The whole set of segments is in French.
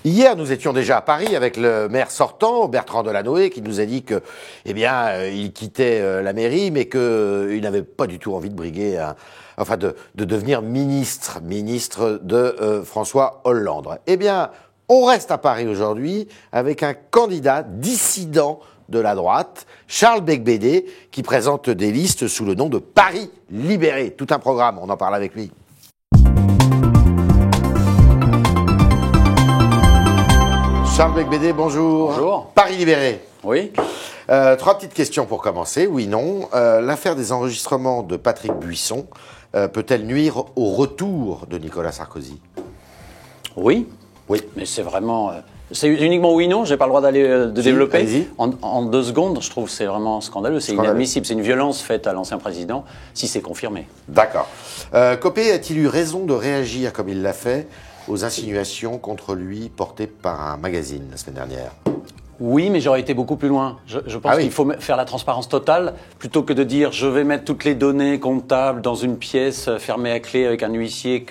Hier, nous étions déjà à Paris avec le maire sortant, Bertrand Delanoë, qui nous a dit que, eh bien, il quittait la mairie, mais qu'il n'avait pas du tout envie de briguer, de devenir ministre de François Hollande. Eh bien, on reste à Paris aujourd'hui avec un candidat dissident de la droite, Charles Beigbeder, qui présente des listes sous le nom de Paris libéré. Tout un programme, on en parle avec lui. Charles Beigbeder, bonjour. Bonjour. Paris libéré. Oui. Trois petites questions pour commencer, oui, non. L'affaire des enregistrements de Patrick Buisson peut-elle nuire au retour de Nicolas Sarkozy? Oui. Oui. Mais c'est vraiment... c'est uniquement oui, non, j'ai pas le droit d'aller développer. Allez-y. En 2 secondes, je trouve que c'est vraiment scandaleux, c'est inadmissible, c'est une violence faite à l'ancien président, si c'est confirmé. D'accord. Copé a-t-il eu raison de réagir comme il l'a fait aux insinuations contre lui portées par un magazine la semaine dernière? Oui, mais j'aurais été beaucoup plus loin. Je pense qu'il faut faire la transparence totale, plutôt que de dire je vais mettre toutes les données comptables dans une pièce fermée à clé avec un huissier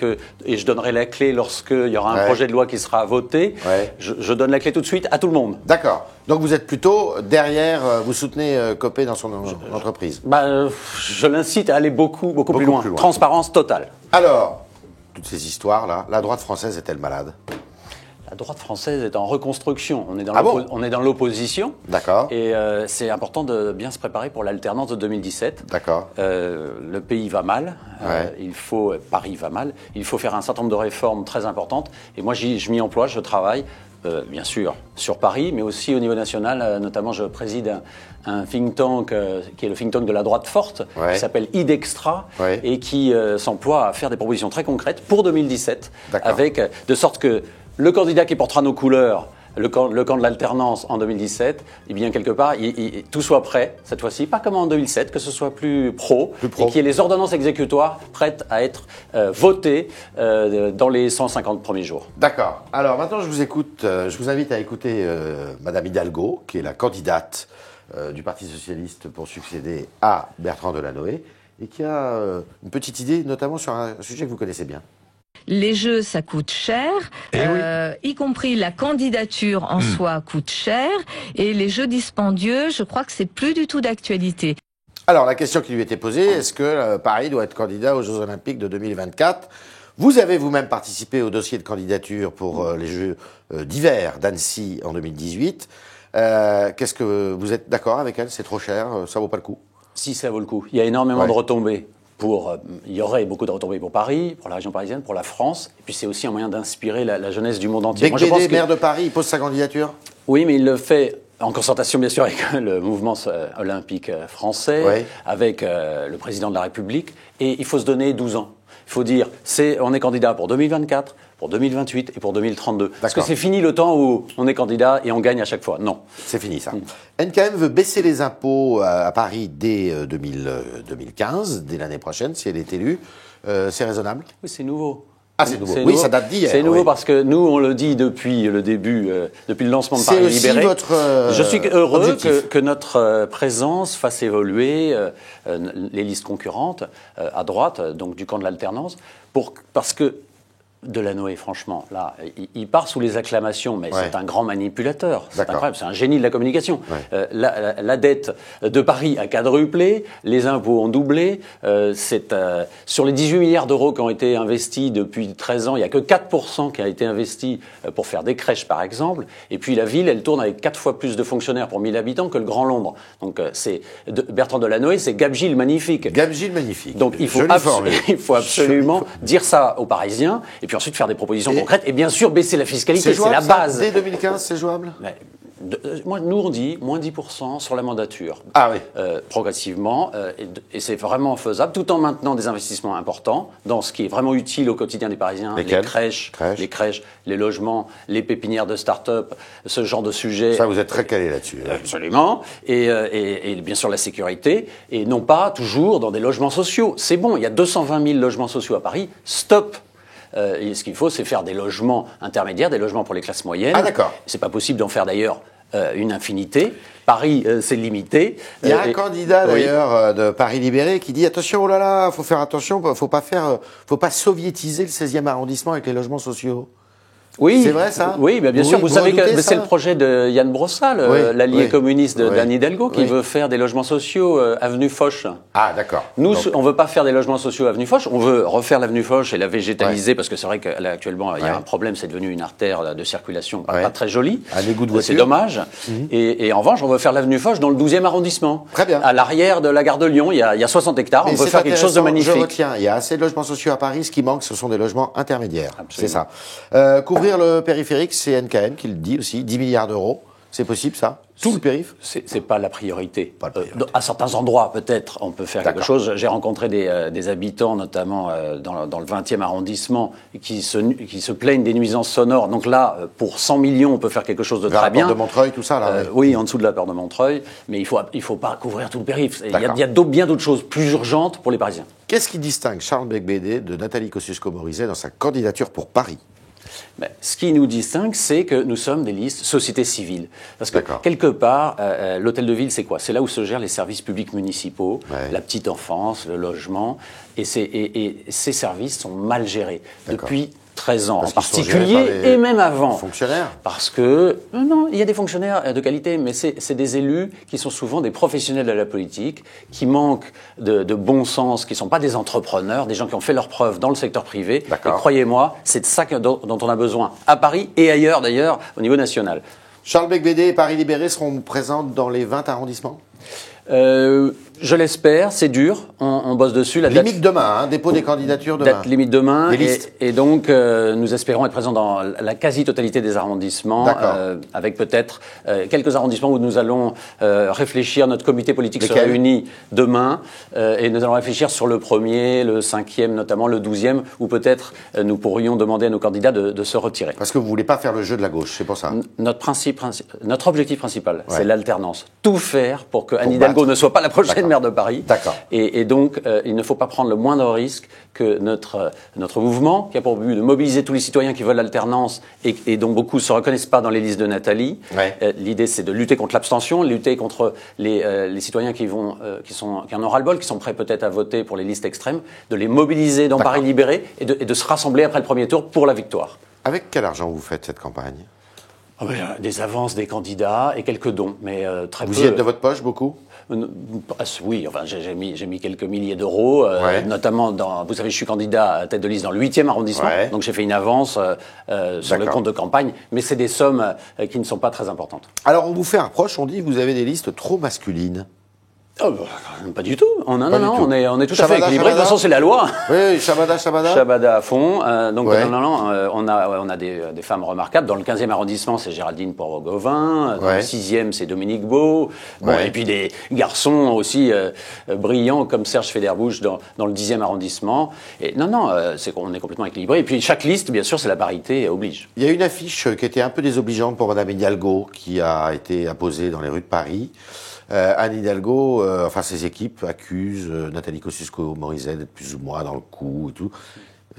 et je donnerai la clé lorsqu'il y aura un projet de loi qui sera voté. Ouais. Je donne la clé tout de suite à tout le monde. D'accord. Donc vous êtes plutôt derrière, vous soutenez Copé dans son entreprise? Je l'incite à aller beaucoup plus loin. Transparence totale. Alors, toutes ces histoires-là, la droite française est-elle malade? La droite française est en reconstruction. On est dans l'opposition. D'accord. Et c'est important de bien se préparer pour l'alternance de 2017. D'accord. Le pays va mal. Ouais. Paris va mal. Il faut faire un certain nombre de réformes très importantes. Et moi, je m'y emploie, je travaille. Bien sûr, sur Paris, mais aussi au niveau national. Notamment, je préside un think tank qui est le think tank de la droite forte, qui s'appelle IDEXTRA, et qui s'emploie à faire des propositions très concrètes pour 2017, de sorte que le candidat qui portera nos couleurs, le camp de l'alternance en 2017, eh bien, quelque part, tout soit prêt, cette fois-ci, pas comme en 2007, que ce soit plus pro. Et qu'il y ait les ordonnances exécutoires prêtes à être votées dans les 150 premiers jours. D'accord. Alors, maintenant, je vous invite à écouter Madame Hidalgo, qui est la candidate du Parti Socialiste pour succéder à Bertrand Delanoë, et qui a une petite idée, notamment sur un sujet que vous connaissez bien. Les jeux, ça coûte cher, y compris la candidature en soi coûte cher, et les jeux dispendieux, je crois que c'est plus du tout d'actualité. Alors, la question qui lui était posée, est-ce que Paris doit être candidat aux Jeux Olympiques de 2024 ? Vous avez vous-même participé au dossier de candidature pour les Jeux d'hiver d'Annecy en 2018. Qu'est-ce que vous êtes d'accord avec elle? C'est trop cher, ça vaut pas le coup? Si, ça vaut le coup. Il y a énormément de retombées. Il y aurait beaucoup de retombées pour Paris, pour la région parisienne, pour la France. Et puis c'est aussi un moyen d'inspirer la jeunesse du monde entier. Beigbeder, maire de Paris, il pose sa candidature? Oui, mais il le fait en concertation bien sûr avec le mouvement olympique français, avec le président de la République. Et il faut se donner 12 ans. Il faut dire, on est candidat pour 2024, pour 2028 et pour 2032. Parce que c'est fini le temps où on est candidat et on gagne à chaque fois. Non. C'est fini ça. NKM veut baisser les impôts à Paris dès 2015, dès l'année prochaine, si elle est élue. C'est raisonnable? Oui, c'est nouveau. Ah, c'est nouveau. Oui, ça date d'hier. C'est nouveau parce que nous, on le dit depuis le début, depuis le lancement de Paris Libéré. Je suis heureux que notre présence fasse évoluer les listes concurrentes à droite, donc du camp de l'alternance, parce que Delanoë, franchement, là, il part sous les acclamations, mais c'est un grand manipulateur. C'est incroyable, c'est un génie de la communication. La dette de Paris a quadruplé, les impôts ont doublé. Sur les 18 milliards d'euros qui ont été investis depuis 13 ans, il n'y a que 4% qui a été investi pour faire des crèches, par exemple. Et puis la ville, elle tourne avec 4 fois plus de fonctionnaires pour 1000 habitants que le Grand Londres. Donc Bertrand Delanoë, c'est Gabgil magnifique. Gabgil magnifique. Donc il faut absolument dire ça aux Parisiens. Et puis ensuite faire des propositions concrètes et bien sûr baisser la fiscalité, c'est la base. Dès 2015, c'est jouable? Nous on dit moins 10% sur la mandature, progressivement, et c'est vraiment faisable, tout en maintenant des investissements importants dans ce qui est vraiment utile au quotidien des Parisiens, les crèches, les logements, les pépinières de start-up, ce genre de sujet. Ça, vous êtes très calé là-dessus. Absolument, et bien sûr la sécurité, et non pas toujours dans des logements sociaux. C'est bon, il y a 220 000 logements sociaux à Paris, stop. Et ce qu'il faut, c'est faire des logements intermédiaires, des logements pour les classes moyennes. Ah d'accord. C'est pas possible d'en faire d'ailleurs une infinité. Paris, c'est limité. Il y a un candidat d'ailleurs de Paris Libéré qui dit attention, oh là là, faut faire attention, faut pas soviétiser le 16e arrondissement avec les logements sociaux. Oui, c'est vrai ça? Oui, bien sûr. Vous savez que c'est le projet de Yann Brossat, l'allié communiste d'Anne Hidalgo, qui veut faire des logements sociaux avenue Foch. Ah, d'accord. Nous, on veut pas faire des logements sociaux avenue Foch. On veut refaire l'avenue Foch et la végétaliser parce que c'est vrai qu'actuellement il y a un problème, c'est devenu une artère de circulation pas très jolie. Un égout de voiture. C'est dommage. Et en revanche, on veut faire l'avenue Foch dans le 12e arrondissement. Très bien. À l'arrière de la gare de Lyon, il y a 60 hectares. On veut faire quelque chose de magnifique. Je retiens. Il y a assez de logements sociaux à Paris. Ce qui manque, ce sont des logements intermédiaires. C'est ça. Couvrir le périphérique, c'est NKM qui le dit aussi. 10 milliards d'euros. C'est possible, ça? Tout le périph'? C'est pas la priorité. À certains endroits, peut-être, on peut faire quelque chose. J'ai rencontré des habitants, notamment dans le 20e arrondissement, qui se plaignent des nuisances sonores. Donc là, pour 100 millions, on peut faire quelque chose de très bien. La porte de Montreuil, tout ça, là? Oui, en dessous de la porte de Montreuil. Mais il faut pas couvrir tout le périph'. Il y a bien d'autres choses plus urgentes pour les Parisiens. Qu'est-ce qui distingue Charles Becbédé de Nathalie Kosciusko-Morizet dans sa candidature pour Paris? Ce qui nous distingue, c'est que nous sommes des listes société civile. Parce que, quelque part, l'hôtel de ville, c'est quoi? C'est là où se gèrent les services publics municipaux, la petite enfance, le logement. Et ces services sont mal gérés depuis 13 ans, en particulier, et même avant. Fonctionnaires? Parce que, non, il y a des fonctionnaires de qualité, mais c'est des élus qui sont souvent des professionnels de la politique, qui manquent de bon sens, qui ne sont pas des entrepreneurs, des gens qui ont fait leurs preuves dans le secteur privé. Et croyez-moi, c'est de ça dont on a besoin, à Paris et ailleurs d'ailleurs, au niveau national. Charles Becbédé et Paris Libéré seront présents dans les 20 arrondissements? Je l'espère, c'est dur, on bosse dessus. Limite demain, dépôt des candidatures demain. Date limite demain, et donc nous espérons être présents dans la quasi-totalité des arrondissements, avec peut-être quelques arrondissements où nous allons réfléchir, notre comité politique se réunit demain, et nous allons réfléchir sur le 1er, le 5e notamment, le 12e, où peut-être nous pourrions demander à nos candidats de se retirer. Parce que vous ne voulez pas faire le jeu de la gauche, c'est pour ça. Notre objectif principal, c'est l'alternance. Tout faire pour que Anne Hidalgo ne soit pas la prochaine maire de Paris. Et donc, il ne faut pas prendre le moindre risque que notre mouvement, qui a pour but de mobiliser tous les citoyens qui veulent l'alternance et dont beaucoup ne se reconnaissent pas dans les listes de Nathalie. L'idée, c'est de lutter contre l'abstention, lutter contre les citoyens qui en ont ras-le-bol, qui sont prêts peut-être à voter pour les listes extrêmes, de les mobiliser dans Paris Libéré et de se rassembler après le premier tour pour la victoire. Avec quel argent vous faites cette campagne? Des avances des candidats et quelques dons, mais très peu. Vous y êtes de votre poche, beaucoup? Oui, enfin, j'ai mis quelques milliers d'euros, notamment vous savez, je suis candidat à tête de liste dans le 8e arrondissement, donc j'ai fait une avance sur le compte de campagne, mais c'est des sommes qui ne sont pas très importantes. Alors, on vous fait un reproche, on dit que vous avez des listes trop masculines. Pas du tout. On est tout à fait équilibré. De toute façon, c'est la loi. Oui, Shabada. Shabada à fond. On a des femmes remarquables. Dans le 15e arrondissement, c'est Géraldine Port-Gauvin. Dans le 6e, c'est Dominique Beau. Et puis des garçons aussi brillants comme Serge Federbouch dans le 10e arrondissement. Et on est complètement équilibré. Et puis chaque liste, bien sûr, c'est la parité oblige. Il y a une affiche qui était un peu désobligeante pour Madame Hidalgo qui a été apposée dans les rues de Paris. Anne Hidalgo, ses équipes accusent Nathalie Kosciusko-Morizet d'être plus ou moins dans le coup et tout.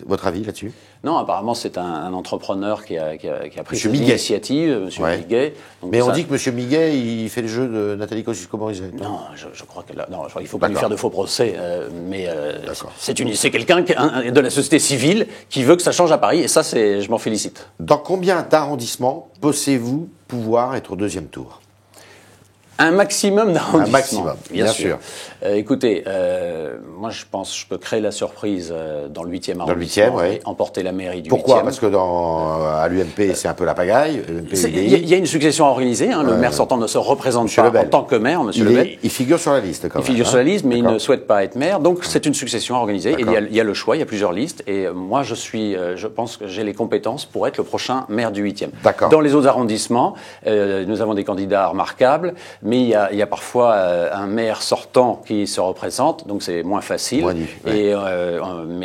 Votre avis là-dessus? Non, apparemment c'est un entrepreneur qui a pris cette initiative, M. Miguet. Mais on dit que M. Miguet, il fait le jeu de Nathalie Kosciusko-Morizet. Non, je crois que il faut pas lui faire de faux procès. Mais c'est quelqu'un de la société civile qui veut que ça change à Paris, et ça, je m'en félicite. Dans combien d'arrondissements pensez-vous pouvoir être au deuxième tour? Un maximum d'arrondissements. Un maximum, bien sûr. Écoutez, moi je pense que je peux créer la surprise dans le 8e arrondissement. Dans le 8e, et emporter la mairie du 8e. Pourquoi? Parce que à l'UMP, c'est un peu la pagaille. Il y a une succession à organiser. Le maire sortant ne se représente pas en tant que maire, M. Lebel. Il figure sur la liste quand même. Il figure sur la liste, mais il ne souhaite pas être maire. Donc c'est une succession à organiser. Et il y a le choix, il y a plusieurs listes. Et moi je pense que j'ai les compétences pour être le prochain maire du 8e. Dans les autres arrondissements, nous avons des candidats remarquables. Mais il y a parfois un maire sortant qui se représente, donc c'est moins facile. Mais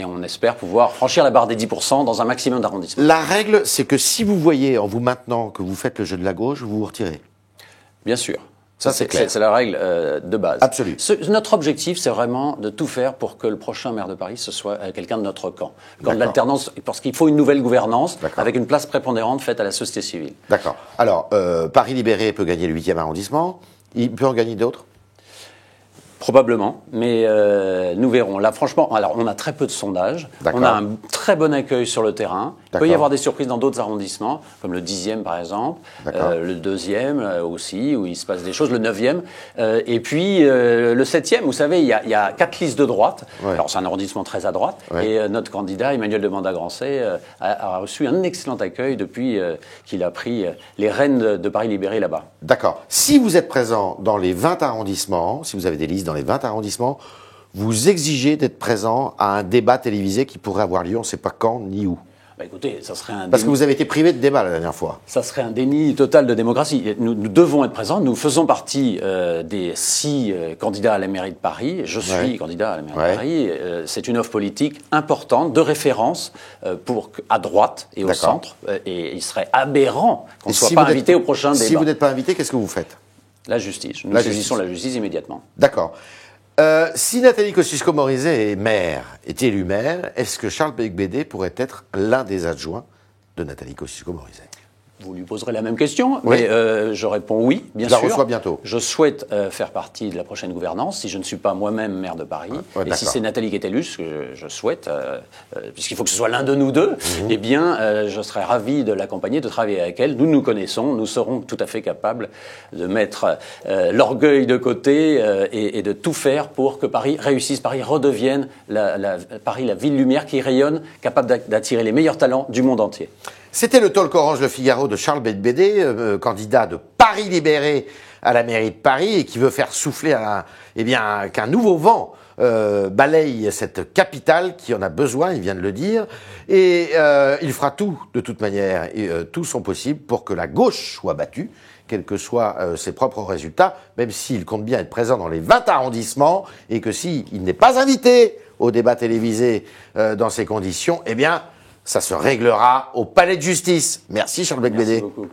on espère pouvoir franchir la barre des 10% dans un maximum d'arrondissements. La règle, c'est que si vous voyez en vous maintenant que vous faites le jeu de la gauche, vous vous retirez. Bien sûr. Ça, c'est clair. C'est la règle de base. Absolu. Notre objectif, c'est vraiment de tout faire pour que le prochain maire de Paris, ce soit quelqu'un de notre camp. Camp de l'alternance, parce qu'il faut une nouvelle gouvernance avec une place prépondérante faite à la société civile. D'accord. Alors, Paris Libéré peut gagner le 8e arrondissement. Il peut en gagner d'autres? Probablement, mais nous verrons. Là, franchement, on a très peu de sondages. On a un très bon accueil sur le terrain. Il peut y avoir des surprises dans d'autres arrondissements, comme le 10e par exemple, le 2e aussi, où il se passe des choses, le 9e, et puis le 7e, vous savez, il y a 4 listes de droite. Ouais. Alors c'est un arrondissement très à droite, et notre candidat, Emmanuel de Mandat-Grancey, a reçu un excellent accueil depuis qu'il a pris les rênes de Paris Libéré là-bas. D'accord. Si vous êtes présent dans les 20 arrondissements, si vous avez des listes dans les 20 arrondissements, vous exigez d'être présent à un débat télévisé qui pourrait avoir lieu, on ne sait pas quand ni où. Bah écoutez, ça serait un déni. Parce que vous avez été privé de débat la dernière fois. Ça serait un déni total de démocratie. Nous devons être présents. Nous faisons partie des 6 candidats à la mairie de Paris. Je suis candidat à la mairie de Paris. C'est une offre politique importante, de référence à droite et au centre. Et il serait aberrant qu'on ne soit pas invité au prochain débat. Si vous n'êtes pas invité, qu'est-ce que vous faites? La justice. Nous saisissons la justice immédiatement. D'accord. Si Nathalie Kosciusko-Morizet est élue maire, est-ce que Charles Beigbeder pourrait être l'un des adjoints de Nathalie Kosciusko-Morizet? Vous lui poserez la même question, mais je réponds oui, bien sûr. Je la reçois bientôt. Je souhaite faire partie de la prochaine gouvernance, si je ne suis pas moi-même maire de Paris. Et si c'est Nathalie qui est élue, ce que je souhaite, puisqu'il faut que ce soit l'un de nous deux, eh bien, je serais ravi de l'accompagner, de travailler avec elle. Nous nous connaissons, nous serons tout à fait capables de mettre l'orgueil de côté et de tout faire pour que Paris réussisse, Paris redevienne Paris la ville lumière qui rayonne, capable d'attirer les meilleurs talents du monde entier. C'était le talk Orange Le Figaro de Charles Beigbeder, candidat de Paris Libéré à la mairie de Paris et qui veut faire souffler qu'un nouveau vent balaye cette capitale qui en a besoin, il vient de le dire. Et il fera tout, de toute manière, tout son possible pour que la gauche soit battue, quels que soient ses propres résultats, même s'il compte bien être présent dans les 20 arrondissements et que s'il n'est pas invité au débat télévisé dans ces conditions, eh bien, ça se réglera au palais de justice. Merci Charles Beigbeder. Merci beaucoup.